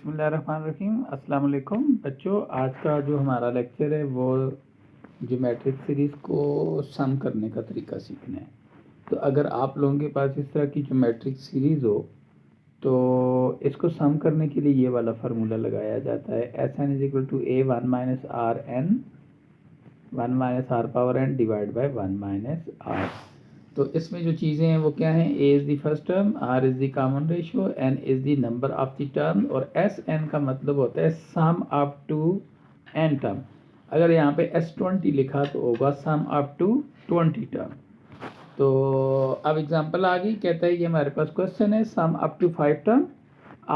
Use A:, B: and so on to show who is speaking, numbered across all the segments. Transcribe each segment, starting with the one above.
A: बिस्मिल्लाहिर्रहमानिर्रहीम। अस्सलाम वालेकुम बच्चों, आज का जो हमारा लेक्चर है वो ज्योमेट्रिक सीरीज़ को सम करने का तरीका सीखना है। तो अगर आप लोगों के पास इस तरह की ज्योमेट्रिक सीरीज़ हो तो इसको सम करने के लिए ये वाला फार्मूला लगाया जाता है, S N is equal to A one minus R N, one minus R power N divide by one minus R. तो इसमें जो चीज़ें हैं वो क्या हैं, A is the first term, R is the common ratio, N is the number of the term और S N का मतलब होता है sum up to N term. अगर यहाँ पे S20 लिखा तो होगा सम अप टू 20 टर्म। तो अब एग्जांपल आ गई, कहता है कि हमारे पास क्वेश्चन है sum up to 5 term,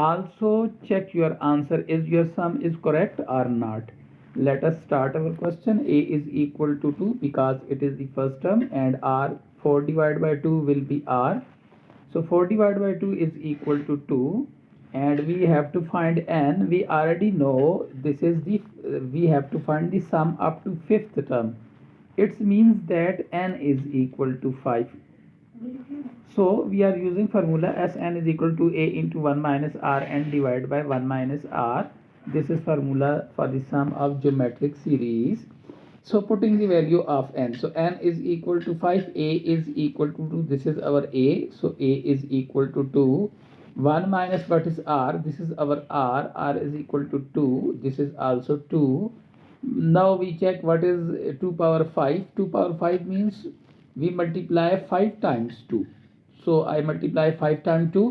A: also check your answer is your sum is correct और not. Let us start our question. A is equal to 2 because it is the first term and R 4 divided by 2 will be R. So 4 divided by 2 is equal to 2 and we have to find n. We already know this is the we have to find the sum up to fifth term. It means that n is equal to 5. So we are using formula Sn is equal to a into 1 minus r n divided by 1 minus r. This is formula for the sum of geometric series. So putting the value of n, so n is equal to 5, a is equal to 2, this is our a, so a is equal to 2, 1 minus what is r, this is our r is equal to 2, this is also 2. Now we check what is 2 power 5. 2 power 5 means we multiply 5 times 2. So I multiply 5 times 2,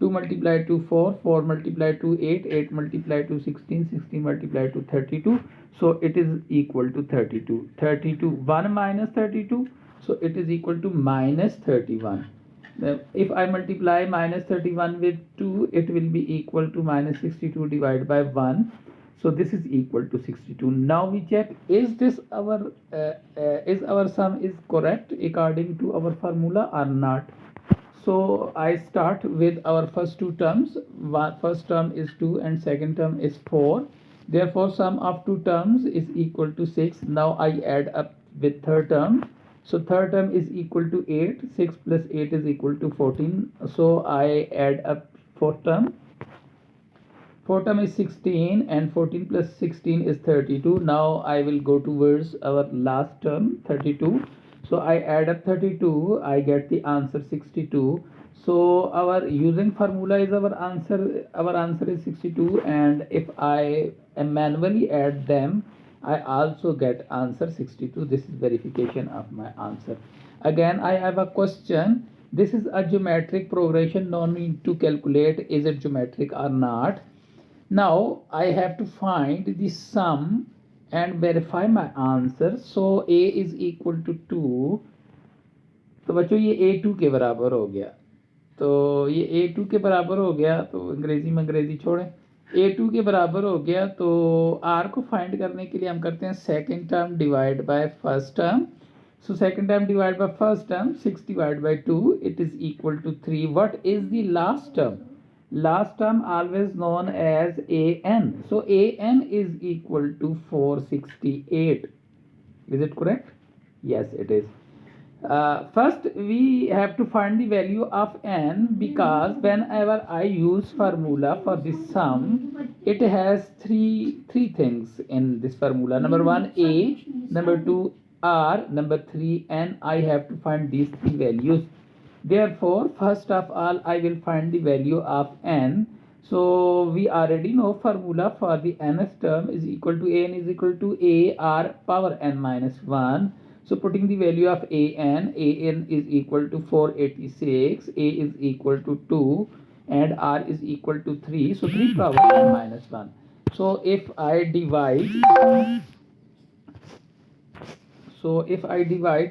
A: 2 multiplied to 4, 4 multiplied to 8, 8 multiplied to 16, 16 multiplied to 32. So it is equal to 32. 32, 1 minus 32, so it is equal to minus 31. Now, if I multiply minus 31 with 2, it will be equal to minus 62 divided by 1. So this is equal to 62. Now we check, is this our sum is correct according to our formula or not. So I start with our first two terms. First term is 2 and second term is 4. Therefore sum of two terms is equal to 6. Now I add up with third term. So third term is equal to 8. 6 plus 8 is equal to 14. So I add up fourth term. Fourth term is 16 and 14 plus 16 is 32. Now I will go towards our last term 32. So I add up 32, I get the answer 62. So our using formula is our answer is 62, and if I manually add them, I also get answer 62. This is verification of my answer. Again I have a question. This is a geometric progression, no need to calculate is it geometric or not. Now I have to find the sum and verify my answer. So a is equal to 2. तो बच्चों ये a2 के बराबर हो गया, तो ये a2 के बराबर हो गया, तो अंग्रेजी में अंग्रेजी छोड़ें, a2 के बराबर हो गया। तो r को फाइंड करने के लिए हम करते हैं second term divide by first term. So second term divided by first term, 6 divided by 2, it is equal to 3. What is the last term? Last term always known as an. So an is equal to 468. Is it correct? Yes, it is. First we have to find the value of n, because whenever I use formula for this sum, it has three things in this formula. Number one a, number two r, number three n. I have to find these three values. Therefore first of all I will find the value of n. So we already know formula for the nth term is equal to an is equal to a r power n minus 1. So putting the value of an is equal to 486, a is equal to 2 and r is equal to 3. So 3 power n minus 1. So if I divide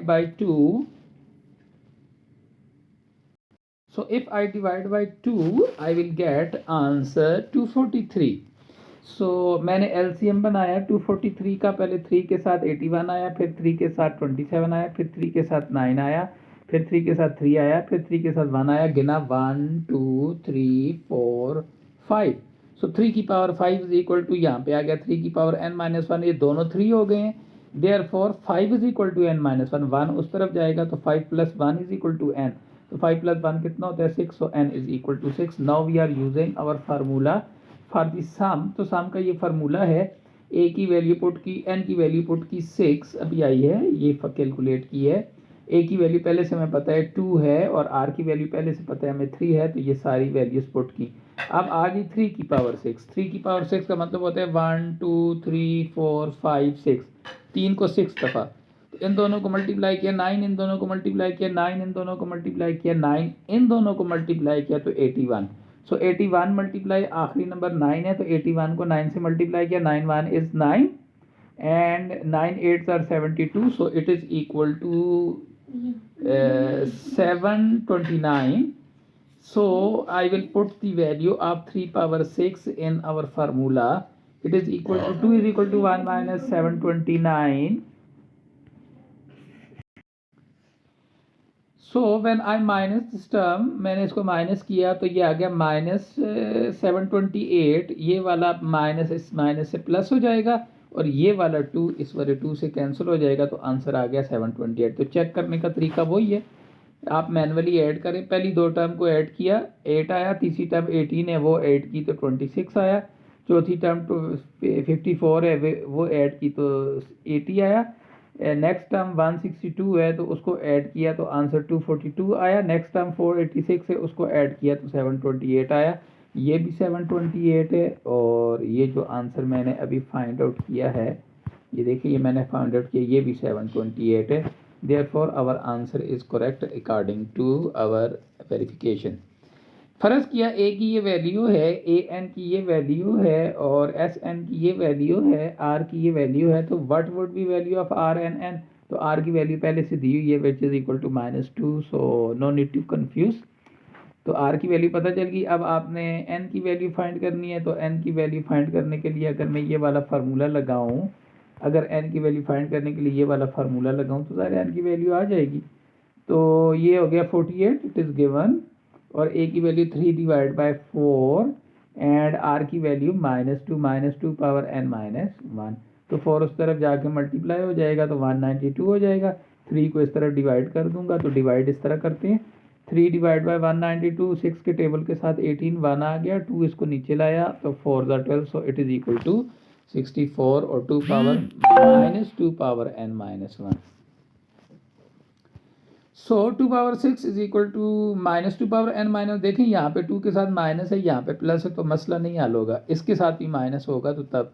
A: by 2, so if I divide by 2, I will get answer 243. So मैंने LCM बनाया 243 का, पहले 3 के साथ 81 आया, फिर 3 के साथ 27 आया, फिर 3 के साथ 9 आया, फिर 3 के साथ 3 आया, फिर 3 के साथ 1 आया, गिना 1 2 3 4 5. सो 3 की पावर 5 इज इक्वल टू, यहाँ पे आ गया 3 की पावर n माइनस 1, ये दोनों 3 हो गए हैं। Therefore 5 is equal to n minus 1, 1 उस तरफ जाएगा तो 5 plus 1 is equal to n, तो 5 प्लस 1 कितना होता है 6, so n is equal to 6. Now we are using our formula for the sum, तो सम का ये फार्मूला है, ए की वैल्यू पुट की, एन की वैल्यू पुट की 6 अभी आई है, ये कैलकुलेट की है। ए की वैल्यू पहले से हमें पता है 2 है और आर की वैल्यू पहले से पता है हमें 3 है, तो ये सारी वैल्यूज पुट की। अब आ गई 3 की पावर 6, 3 की पावर 6 का मतलब होता है 1 2 3 4 5 6, 3 को 6 दफ़ा, तो इन दोनों को मल्टीप्लाई किया 9, इन दोनों को मल्टीप्लाई किया 9, इन दोनों को मल्टीप्लाई किया 9, इन दोनों को मल्टीप्लाई किया तो 81। सो 81 मल्टीप्लाई आखिरी नंबर 9 है, तो 81 को 9 से मल्टीप्लाई किया, 9 1 is 9 and 9 8s are 72, so it is equal to 729. So I will put the value of 3 power 6 in our formula. It is equal to 2 is equal to 1 minus 729. So when I minus this term, मैंने इसको minus किया तो ये आ गया minus 728, ये वाला minus इस minus से प्लस हो जाएगा और ये वाला 2 इस वाले 2 से कैंसिल हो जाएगा, तो आंसर आ गया 728। तो चेक करने का तरीका वही है, आप मैनुअली ऐड करें, पहली दो टर्म को ऐड किया 8 आया, तीसरी टर्म 18 है वो ऐड की तो 26 आया, चौथी टर्म तो 54 है वो ऐड की तो 80 आया, नेक्स्ट टर्म 162 है तो उसको ऐड किया तो आंसर 242 आया, नेक्स्ट टर्म 486 है उसको ऐड किया तो 728 आया, ये भी 728 है। और ये जो आंसर मैंने अभी फाइंड आउट किया है, ये देखिए ये मैंने फाइंड आउट किया, ये भी 728 है। Therefore our answer is correct according to our verification. फर्ज किया ए की ये वैल्यू है, ए एन की ये वैल्यू है और एस एन की ये वैल्यू है, आर की ये वैल्यू है, तो what would be value of R N N, तो आर की वैल्यू पहले से दी हुई है which is equal to -2, so no need to confuse. तो आर की वैल्यू पता चल गई। अब आपने एन की वैल्यू फाइंड करनी है, तो एन की वैल्यू फाइंड करने के लिए अगर मैं ये वाला फार्मूला लगाऊं, अगर एन की वैल्यू फाइंड करने के लिए ये वाला फार्मूला लगाऊं तो सारे एन की वैल्यू आ जाएगी। तो ये हो गया 48, इट इज़ गिवन, और ए की value 3 divide by 4 and R की वैल्यू -2 पावर n -1, तो 4 उस तरफ जाके मल्टीप्लाई हो जाएगा तो 192 हो जाएगा। 3 को इस तरफ डिवाइड कर दूंगा, तो डिवाइड इस तरह करते हैं, 3 डिवाइड बाय 192, 6 के टेबल के साथ 18 1 आ गया, 2 इसको नीचे लाया तो 4 12, so it is equal to 64 और 2 power -2 power n -1। So 2 power 6 is equal to -2 power n minus, देखें यहाँ पे 2 के साथ माइनस है, यहाँ पे प्लस है, तो मसला नहीं हल होगा, इसके साथ भी माइनस होगा तो तब,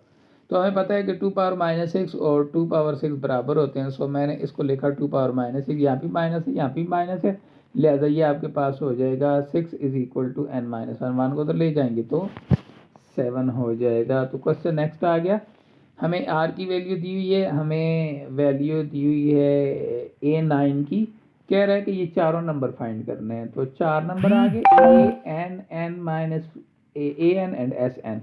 A: तो हमें पता है कि 2 पावर -6 और 2 पावर 6 बराबर होते हैं। सो मैंने इसको लिखा 2 पावर -6, यहाँ भी माइनस है यहाँ भी माइनस है, लिहाजा ये आपके पास हो जाएगा 6 इज इक्वल टू n -1, 1 को तो ले जाएंगे तो 7 हो जाएगा। तो क्वेश्चन नेक्स्ट आ गया, हमें आर की वैल्यू दी हुई है, हमें वैल्यू दी हुई है A9 की, कह रहा है कि ये चारों नंबर फाइंड करने हैं, तो 4 नंबर आ गए A N and S N,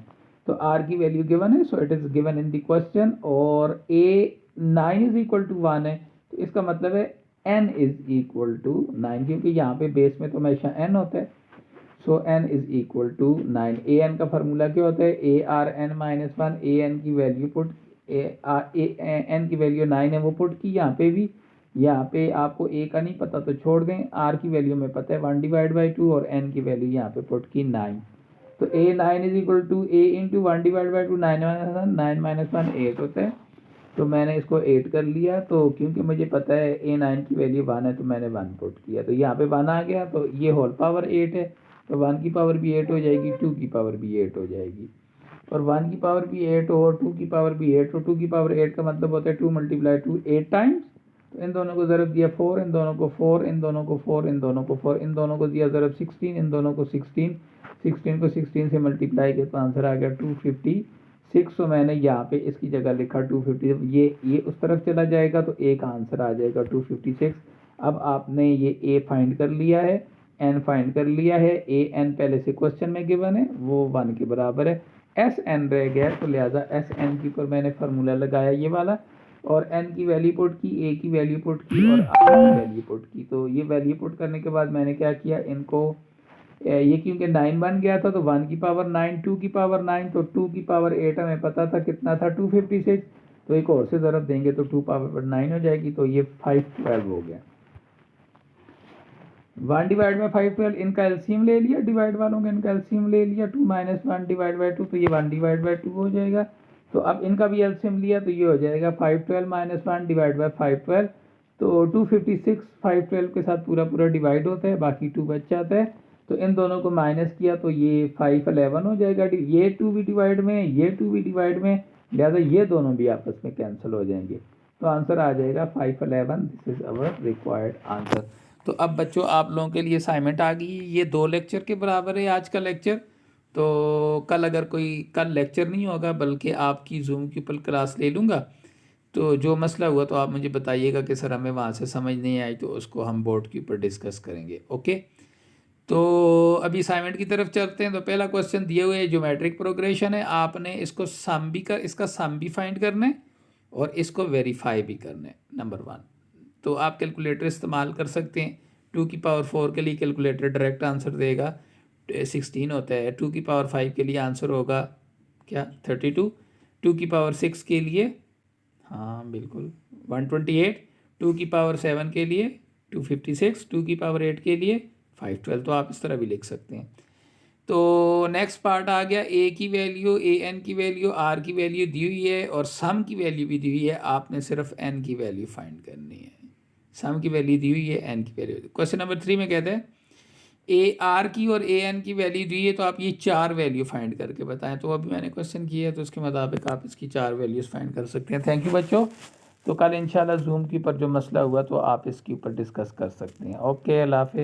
A: तो आर की वैल्यू गिवन है, so it is given in the question, और A9 इज इक्वल टू 1 है, तो इसका मतलब है n इज इक्वल टू 9, क्योंकि यहाँ पे बेस में तो हमेशा n होता है, so n is equal to 9। A N का फार्मूला क्या होता है, A R N -1, A N की वैल्यू पुट, एन की वैल्यू 9 है वो पुट की, यहाँ पे भी, यहाँ पे आपको ए का नहीं पता तो छोड़ दें, आर की वैल्यू में पता है 1 डिवाइड बाई 2 और एन की वैल्यू यहाँ पे पुट की 9, तो A9 is equal to A into 1 divide by 2, 9 -1 8 होता है, तो मैंने इसको 8 कर लिया, तो क्योंकि मुझे पता है A9 की वैल्यू 1 है तो मैंने 1 पुट किया, तो यहाँ पे 1 आ गया, तो ये होल पावर 8 है, तो 1 की पावर भी 8 हो जाएगी, 2 की पावर भी 8 हो जाएगी, और 1 की पावर भी 8 हो और 2 की पावर भी 8 हो, 2 की पावर 8 का मतलब होता है 2 × 2 8 टाइम्स, तो इन दोनों को ज़रब दिया 4, इन दोनों को 4, इन दोनों को 4, इन दोनों को 4, इन दोनों को दिया ज़रब 16, इन दोनों को 16, 16 को 16 से मल्टीप्लाई किया तो आंसर आ गया 256, तो मैंने यहाँ पे इसकी जगह लिखा 250, ये उस तरफ चला जाएगा तो एक आंसर आ जाएगा 256। अब आपने ये ए फाइंड कर लिया है, एन फाइंड कर लिया है, ए एन पहले से क्वेश्चन में गिवन है वो 1 के बराबर है, एस एन रह गया, तो लिहाजा एस एन की पर मैंने फार्मूला लगाया ये वाला, और एन की वैल्यू पुट की, ए की वैल्यू पुट की और आर की वैल्यू पुट की, तो ये वैल्यू पुट करने के बाद मैंने क्या किया, इनको ये क्योंकि 9 बन गया था तो 1 की पावर 9, 2 की पावर 9, तो 2 की पावर 8 हमें पता था कितना था 256, तो एक और से ज़रब देंगे तो 2 पावर 9 हो जाएगी, तो ये 512 हो गया। 1 डिवाइड में 5 12, इनका एलसीएम ले लिया, डिवाइड वालों का इनका एलसीएम ले लिया, 2 - 1 डिवाइड बाई 2, तो ये 1 डिवाइड बाई 2 हो जाएगा। तो अब इनका भी एलसीएम लिया तो ये हो जाएगा 5 12 - 1 डिवाइड बाई 5 12, तो 256 5 12 के साथ पूरा पूरा डिवाइड होता है, बाकी 2 बच जाता है। तो इन दोनों को माइनस किया तो ये 5 11 हो जाएगा। ये 2 भी डिवाइड में, ये 2 भी डिवाइड में, लिहाजा ये दोनों भी आपस में कैंसिल हो जाएंगे। तो आंसर आ जाएगा 5 11। This is our required answer. तो अब बच्चों आप लोगों के लिए असाइनमेंट आ गई। ये 2 लेक्चर के बराबर है आज का लेक्चर। तो कल लेक्चर नहीं होगा बल्कि आपकी जूम के ऊपर क्लास ले लूँगा। तो जो मसला हुआ तो आप मुझे बताइएगा कि सर हमें वहाँ से समझ नहीं आई, तो उसको हम बोर्ड के ऊपर डिस्कस करेंगे। ओके, तो अभी असाइनमेंट की तरफ चलते हैं। तो पहला क्वेश्चन दिए हुए ज्योमेट्रिक प्रोग्रेशन है, आपने इसको इसका सम भी फाइंड करना है और इसको वेरीफाई भी करना है। नंबर 1, तो आप कैलकुलेटर इस्तेमाल कर सकते हैं। 2 की पावर 4 के लिए कैलकुलेटर डायरेक्ट आंसर देगा 16 होता है। 2 की पावर 5 के लिए आंसर होगा क्या 32। 2 की पावर 6 के लिए हाँ बिल्कुल 128। 2 की पावर 7 के लिए 256। 2 की पावर 8 के लिए 512। तो आप इस तरह भी लिख सकते हैं। तो नेक्स्ट पार्ट आ गया, ए की वैल्यू, ए एन की वैल्यू, आर की वैल्यू दी हुई है और सम की वैल्यू भी दी हुई है। आपने सिर्फ एन की वैल्यू फाइंड करनी है। सम की वैल्यू दी हुई है, एन की वैल्यू। क्वेश्चन नंबर 3 में कहते हैं ए आर की और ए एन की वैल्यू दी है, तो आप ये 4 वैल्यू फाइंड करके बताएं। तो अभी मैंने क्वेश्चन किया है तो उसके मुताबिक आप इसकी 4 वैल्यूज़ फाइंड कर सकते हैं। थैंक यू बच्चों। तो कल इंशाल्लाह जूम के ऊपर जो मसला हुआ तो आप इसके ऊपर डिस्कस कर सकते हैं। ओके, अल्लाह हाफिज़।